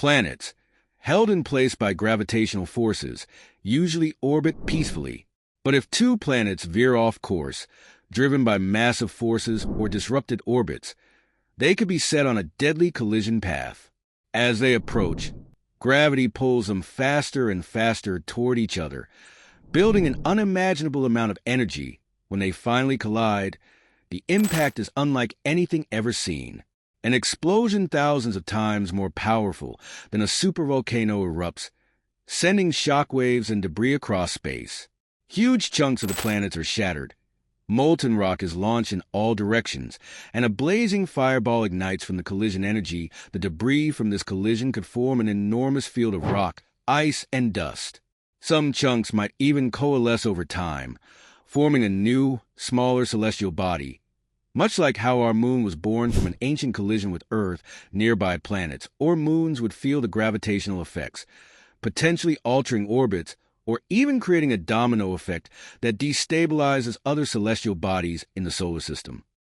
Planets, held in place by gravitational forces, usually orbit peacefully. But if two planets veer off course, driven by massive forces or disrupted orbits, they could be set on a deadly collision path. As they approach, gravity pulls them faster and faster toward each other, building an unimaginable amount of energy. When they finally collide, the impact is unlike anything ever seen. An explosion thousands of times more powerful than a supervolcano erupts, sending shockwaves and debris across space. Huge chunks of the planets are shattered. Molten rock is launched in all directions, and a blazing fireball ignites from the collision energy. The debris from this collision could form an enormous field of rock, ice, and dust. Some chunks might even coalesce over time, forming a new, smaller celestial body, much like how our moon was born from an ancient collision with Earth. Nearby planets or moons would feel the gravitational effects, potentially altering orbits or even creating a domino effect that destabilizes other celestial bodies in the solar system.